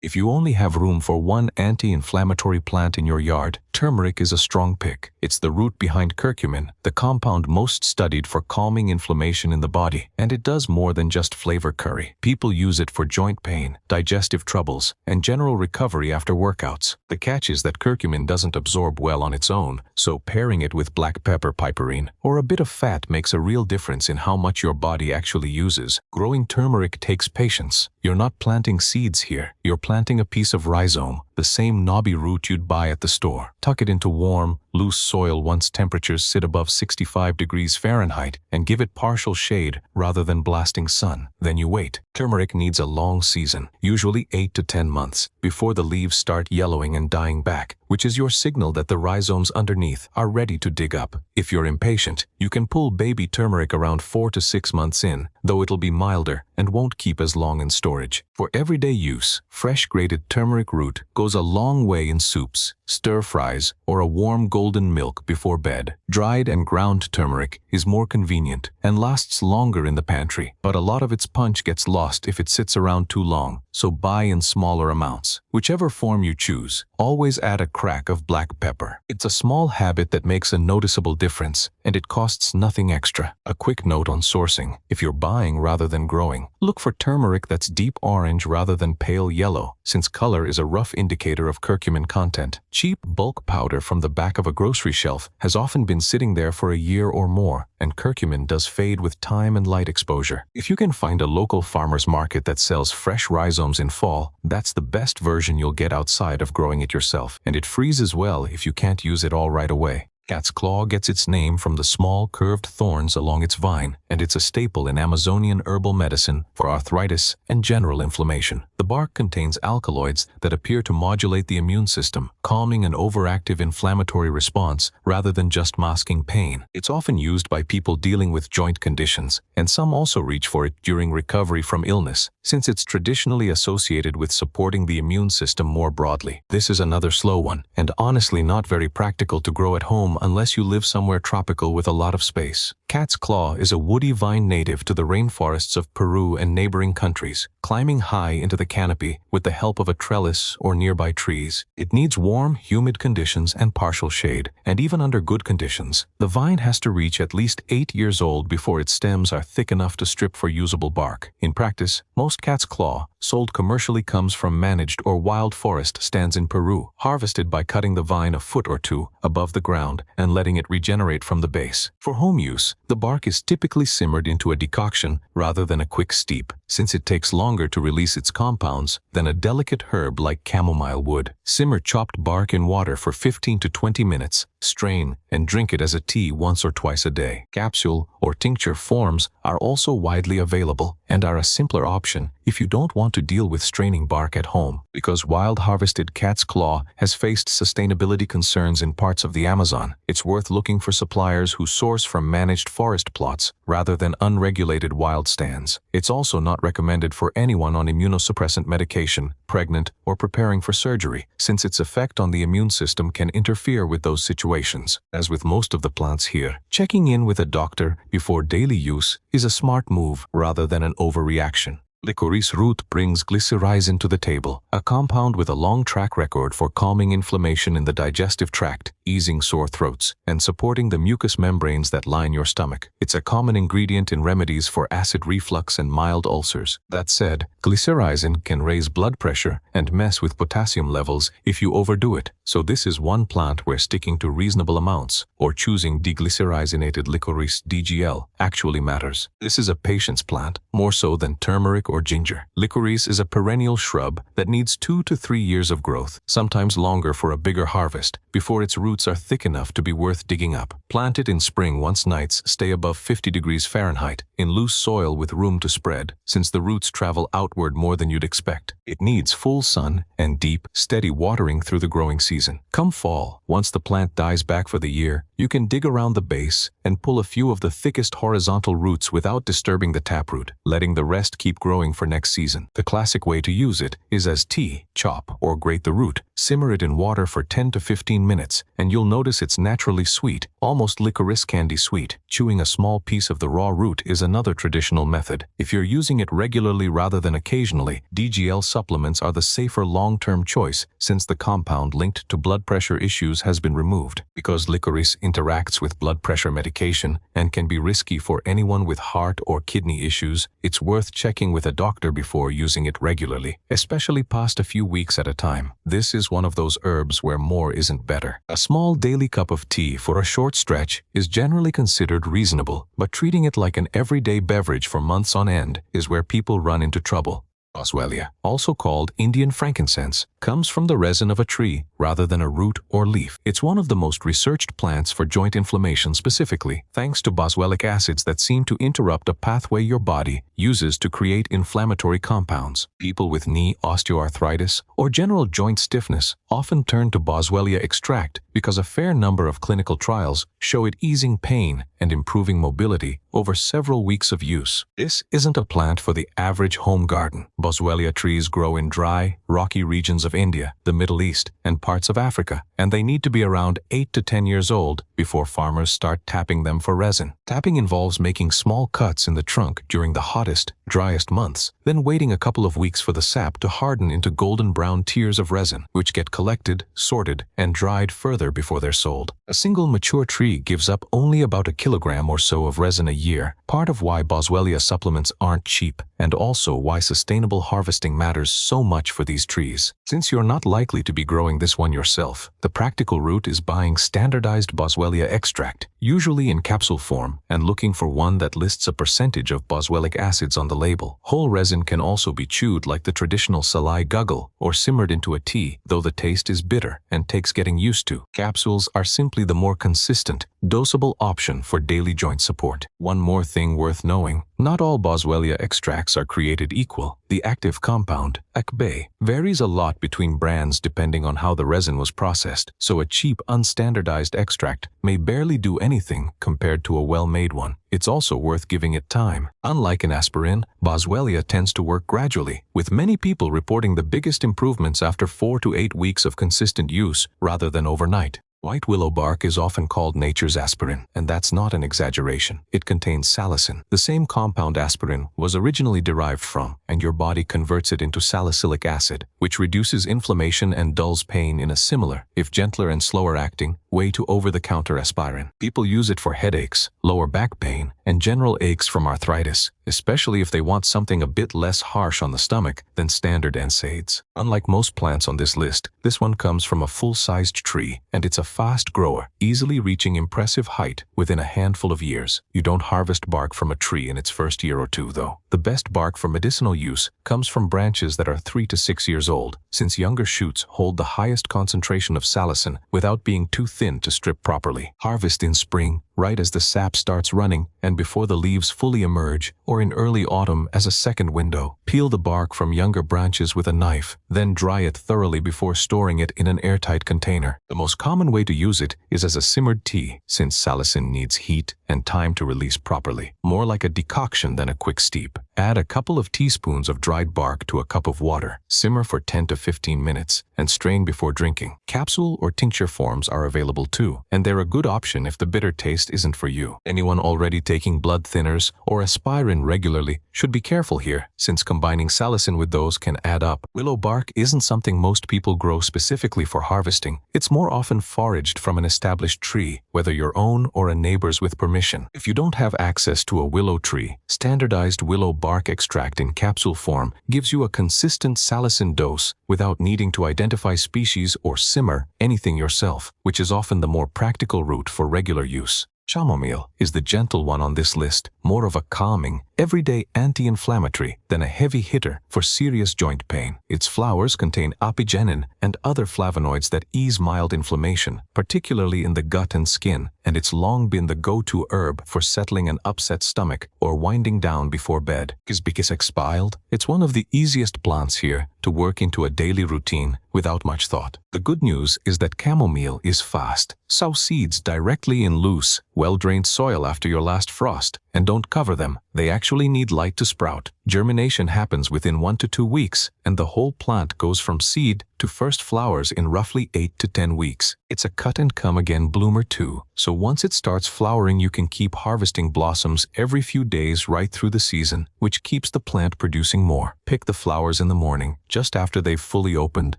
If you only have room for one anti-inflammatory plant in your yard, turmeric is a strong pick. It's the root behind curcumin, the compound most studied for calming inflammation in the body, and it does more than just flavor curry. People use it for joint pain, digestive troubles, and general recovery after workouts. The catch is that curcumin doesn't absorb well on its own, so pairing it with black pepper, piperine, or a bit of fat makes a real difference in how much your body actually uses. Growing turmeric takes patience. You're not planting seeds here. You're planting a piece of rhizome, the same knobby root you'd buy at the store. Tuck it into warm, loose soil once temperatures sit above 65 degrees Fahrenheit and give it partial shade rather than blasting sun. Then you wait. Turmeric needs a long season, usually 8 to 10 months, before the leaves start yellowing and dying back, which is your signal that the rhizomes underneath are ready to dig up. If you're impatient, you can pull baby turmeric around 4 to 6 months in, though it'll be milder and won't keep as long in storage. For everyday use, fresh grated turmeric root goes a long way in soups, stir-fries, or a warm golden milk before bed. Dried and ground turmeric is more convenient and lasts longer in the pantry, but a lot of its punch gets lost if it sits around too long, so buy in smaller amounts. Whichever form you choose, always add a crack of black pepper. It's a small habit that makes a noticeable difference, and it costs nothing extra. A quick note on sourcing: if you're buying rather than growing, look for turmeric that's deep orange rather than pale yellow, since color is a rough indicator of curcumin content. Cheap bulk powder from the back of a grocery shelf has often been sitting there for a year or more, and curcumin does fade with time and light exposure. If you can find a local farmer's market that sells fresh rhizomes in fall, that's the best version you'll get outside of growing it yourself, and it freezes well if you can't use it all right away. Cat's claw gets its name from the small curved thorns along its vine, and it's a staple in Amazonian herbal medicine for arthritis and general inflammation. The bark contains alkaloids that appear to modulate the immune system, calming an overactive inflammatory response rather than just masking pain. It's often used by people dealing with joint conditions, and some also reach for it during recovery from illness, since it's traditionally associated with supporting the immune system more broadly. This is another slow one, and honestly not very practical to grow at home unless you live somewhere tropical with a lot of space. Cat's claw is a woody vine native to the rainforests of Peru and neighboring countries, climbing high into the canopy with the help of a trellis or nearby trees. It needs warm, humid conditions and partial shade, and even under good conditions, the vine has to reach at least 8 years old before its stems are thick enough to strip for usable bark. In practice, most cat's claw sold commercially comes from managed or wild forest stands in Peru, harvested by cutting the vine a foot or two above the ground and letting it regenerate from the base. For home use, the bark is typically simmered into a decoction rather than a quick steep, since it takes longer to release its compounds than a delicate herb like chamomile would. Simmer chopped bark in water for 15 to 20 minutes, strain, and drink it as a tea once or twice a day. Capsule or tincture forms are also widely available and are a simpler option if you don't want to deal with straining bark at home. Because wild harvested cat's claw has faced sustainability concerns in parts of the Amazon, it's worth looking for suppliers who source from managed forest plots rather than unregulated wild stands. It's also not recommended for anyone on immunosuppressant medication, pregnant, or preparing for surgery, since its effect on the immune system can interfere with those situations. As with most of the plants here, checking in with a doctor before daily use is a smart move rather than an overreaction. Licorice root brings Glycyrrhiza to the table, a compound with a long track record for calming inflammation in the digestive tract, easing sore throats, and supporting the mucous membranes that line your stomach. It's a common ingredient in remedies for acid reflux and mild ulcers. That said, Glycyrrhiza can raise blood pressure and mess with potassium levels if you overdo it, so this is one plant where sticking to reasonable amounts, or choosing deglycyrrhizated licorice DGL, actually matters. This is a patience plant, more so than turmeric or ginger. Licorice is a perennial shrub that needs 2 to 3 years of growth, sometimes longer for a bigger harvest, before its roots are thick enough to be worth digging up. Plant it in spring once nights stay above 50 degrees Fahrenheit, in loose soil with room to spread, since the roots travel outward more than you'd expect. It needs full sun and deep, steady watering through the growing season. Come fall, once the plant dies back for the year, you can dig around the base and pull a few of the thickest horizontal roots without disturbing the taproot, letting the rest keep growing growing for next season. The classic way to use it is as tea. Chop or grate the root, simmer it in water for 10 to 15 minutes, and you'll notice it's naturally sweet, almost licorice candy sweet. Chewing a small piece of the raw root is another traditional method. If you're using it regularly rather than occasionally, DGL supplements are the safer long-term choice since the compound linked to blood pressure issues has been removed. Because licorice interacts with blood pressure medication and can be risky for anyone with heart or kidney issues, it's worth checking with a doctor before using it regularly, especially past a few weeks at a time. This is one of those herbs where more isn't better. A small daily cup of tea for a short stretch is generally considered reasonable, but treating it like an everyday beverage for months on end is where people run into trouble. Boswellia, also called Indian frankincense, comes from the resin of a tree rather than a root or leaf. It's one of the most researched plants for joint inflammation specifically, thanks to boswellic acids that seem to interrupt a pathway your body uses to create inflammatory compounds. People with knee osteoarthritis or general joint stiffness often turn to Boswellia extract because a fair number of clinical trials show it easing pain and improving mobility over several weeks of use. This isn't a plant for the average home garden. Boswellia trees grow in dry, rocky regions of India, the Middle East, and parts of Africa, and they need to be around 8 to 10 years old before farmers start tapping them for resin. Tapping involves making small cuts in the trunk during the hottest, driest months, then waiting a couple of weeks for the sap to harden into golden brown tears of resin, which get collected, sorted, and dried further before they're sold. A single mature tree gives up only about a kilogram or so of resin a year, part of why Boswellia supplements aren't cheap, and also why sustainable harvesting matters so much for these trees. Since you're not likely to be growing this one yourself, the practical route is buying standardized Boswellia extract, usually in capsule form, and looking for one that lists a percentage of boswellic acids on the label. Whole resin can also be chewed like the traditional salai guggle or simmered into a tea, though the taste is bitter and takes getting used to. Capsules are simply the more consistent, dosable option for daily joint support. One more thing worth knowing, not all Boswellia extracts are created equal. The active compound, acbe, varies a lot between brands depending on how the resin was processed, so a cheap, unstandardized extract may barely do anything compared to a well-made one. It's also worth giving it time. Unlike an aspirin, Boswellia tends to work gradually, with many people reporting the biggest improvements after 4 to 8 weeks of consistent use rather than overnight. White willow bark is often called nature's aspirin, and that's not an exaggeration. It contains salicin, the same compound aspirin was originally derived from, and your body converts it into salicylic acid, which reduces inflammation and dulls pain in a similar, if gentler and slower acting, way to over-the-counter aspirin. People use it for headaches, lower back pain, and general aches from arthritis, especially if they want something a bit less harsh on the stomach than standard NSAIDs. Unlike most plants on this list, this one comes from a full-sized tree, and it's a fast grower, easily reaching impressive height within a handful of years. You don't harvest bark from a tree in its first year or two, though. The best bark for medicinal use comes from branches that are 3 to 6 years old, since younger shoots hold the highest concentration of salicin without being too thin to strip properly. Harvest in spring, right as the sap starts running and before the leaves fully emerge, or in early autumn as a second window. Peel the bark from younger branches with a knife, then dry it thoroughly before storing it in an airtight container. The most common way to use it is as a simmered tea, since salicin needs heat and time to release properly. More like a decoction than a quick steep. Add a couple of teaspoons of dried bark to a cup of water. Simmer for 10 to 15 minutes and strain before drinking. Capsule or tincture forms are available too, and they're a good option if the bitter taste isn't for you. Anyone already taking blood thinners or aspirin regularly should be careful here, since combining salicin with those can add up. Willow bark isn't something most people grow specifically for harvesting. It's more often foraged from an established tree, whether your own or a neighbor's with permission. If you don't have access to a willow tree, standardized willow bark extract in capsule form gives you a consistent salicin dose without needing to identify species or simmer anything yourself, which is often the more practical route for regular use. Chamomile is the gentle one on this list, more of a calming, everyday anti-inflammatory than a heavy hitter for serious joint pain. Its flowers contain apigenin and other flavonoids that ease mild inflammation, particularly in the gut and skin, and it's long been the go-to herb for settling an upset stomach or winding down before bed. Because expiled, it's one of the easiest plants here to work into a daily routine without much thought. The good news is that chamomile is fast. Sow seeds directly in loose, well-drained soil after your last frost, and don't cover them. They actually need light to sprout. Germination happens within 1 to 2 weeks, and the whole plant goes from seed to first flowers in roughly 8 to 10 weeks. It's a cut-and-come-again bloomer too, so once it starts flowering you can keep harvesting blossoms every few days right through the season, which keeps the plant producing more. Pick the flowers in the morning, just after they've fully opened,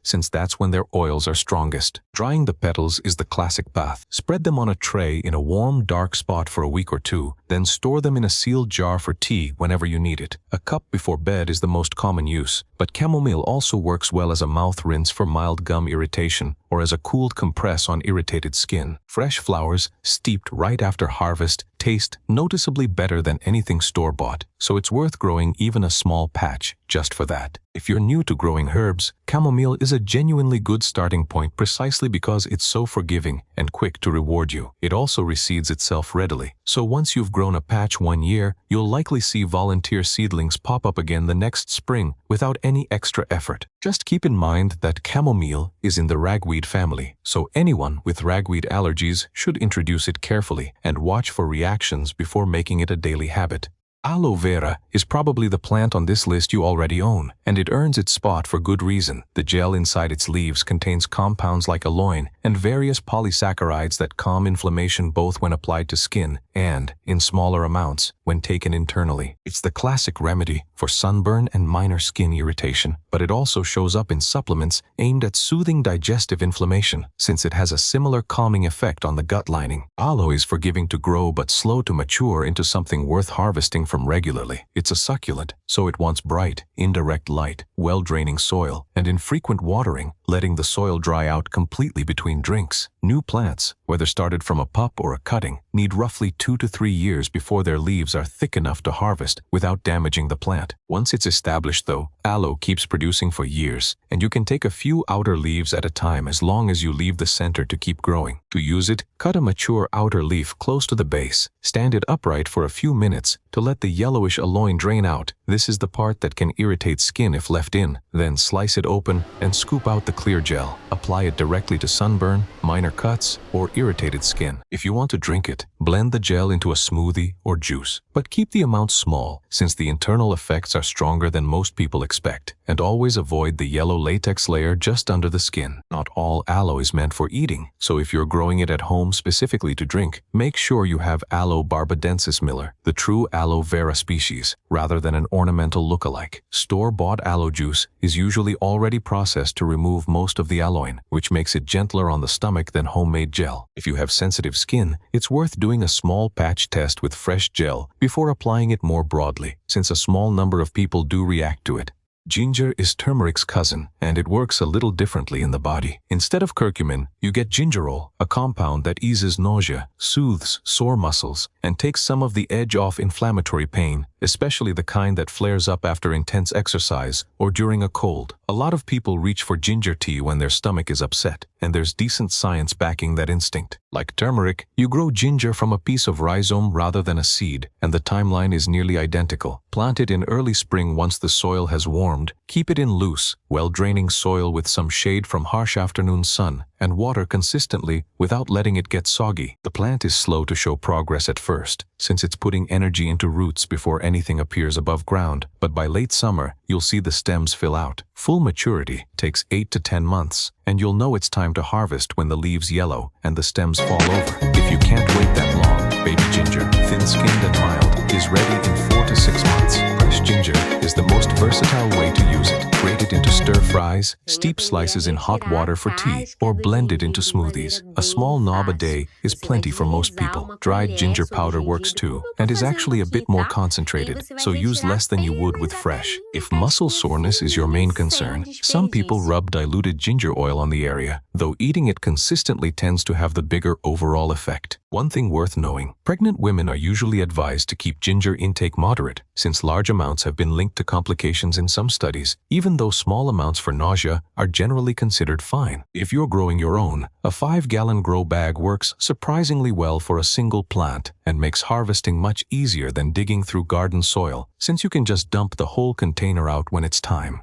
since that's when their oils are strongest. Drying the petals is the classic bath. Spread them on a tray in a warm, dark spot for a week or two, then store them in a sealed jar for tea whenever you need it. A cup before bed is the most common use, but chamomile also works well as a mouth rinse for mild gum irritation or as a cooled compress on irritated skin. Fresh flowers, steeped right after harvest, taste noticeably better than anything store-bought, so it's worth growing even a small patch just for that. If you're new to growing herbs, chamomile is a genuinely good starting point precisely because it's so forgiving and quick to reward you. It also reseeds itself readily, so once you've grown a patch 1 year, you'll likely see volunteer seedlings pop up again the next spring without any extra effort. Just keep in mind that chamomile is in the ragweed family, so anyone with ragweed allergies should introduce it carefully and watch for reactions before making it a daily habit. Aloe Vera is probably the plant on this list you already own, and it earns its spot for good reason. The gel inside its leaves contains compounds like aloin and various polysaccharides that calm inflammation both when applied to skin and, in smaller amounts, when taken internally. It's the classic remedy for sunburn and minor skin irritation, but it also shows up in supplements aimed at soothing digestive inflammation, since it has a similar calming effect on the gut lining. Aloe is forgiving to grow but slow to mature into something worth harvesting from regularly. It's a succulent, so it wants bright, indirect light, well-draining soil, and infrequent watering, letting the soil dry out completely between drinks. New plants, whether started from a pup or a cutting, need roughly 2 to 3 years before their leaves are thick enough to harvest without damaging the plant. Once it's established though, aloe keeps producing for years, and you can take a few outer leaves at a time as long as you leave the center to keep growing. To use it, cut a mature outer leaf close to the base, stand it upright for a few minutes to let the yellowish aloin drain out. This is the part that can irritate skin if left in. Then slice it open and scoop out the clear gel. Apply it directly to sunburn, minor cuts, or irritated skin. If you want to drink it, blend the gel into a smoothie or juice, but keep the amount small since the internal effects are stronger than most people expect, and always avoid the yellow latex layer just under the skin. Not all aloe is meant for eating, so if you're growing it at home specifically to drink, make sure you have Aloe barbadensis Miller, the true aloe vera species, rather than an ornamental look-alike. Store-bought aloe juice is usually already processed to remove most of the aloin, which makes it gentler on the stomach than homemade gel. If you have sensitive skin, it's worth doing a small patch test with fresh gel before applying it more broadly, since a small number of people do react to it. Ginger is turmeric's cousin, and it works a little differently in the body. Instead of curcumin, you get gingerol, a compound that eases nausea, soothes sore muscles, and takes some of the edge off inflammatory pain, especially the kind that flares up after intense exercise or during a cold. A lot of people reach for ginger tea when their stomach is upset, and there's decent science backing that instinct. Like turmeric, you grow ginger from a piece of rhizome rather than a seed, and the timeline is nearly identical. Plant it in early spring once the soil has warmed. Keep it in loose, well-draining soil with some shade from harsh afternoon sun, and water consistently without letting it get soggy. The plant is slow to show progress at first, since it's putting energy into roots before anything appears above ground, but by late summer, you'll see the stems fill out. Full maturity takes 8 to 10 months, and you'll know it's time to harvest when the leaves yellow and the stems fall over. If you can't wait that long, baby ginger, thin-skinned and mild, is ready in 4 to 6 months. Fresh ginger is the most versatile way to use it. Grate it into stir-fries, steep slices in hot water for tea, or blend it into smoothies. A small knob a day is plenty for most people. Dried ginger powder works too, and is actually a bit more concentrated, so use less than you would with fresh. If muscle soreness is your main concern, some people rub diluted ginger oil on the area, though eating it consistently tends to have the bigger overall effect. One thing worth knowing, pregnant women are usually advised to keep ginger intake moderate, since large amounts have been linked to complications in some studies, even though small amounts for nausea are generally considered fine. If you're growing your own, a 5-gallon grow bag works surprisingly well for a single plant and makes harvesting much easier than digging through garden soil, since you can just dump the whole container out when it's time.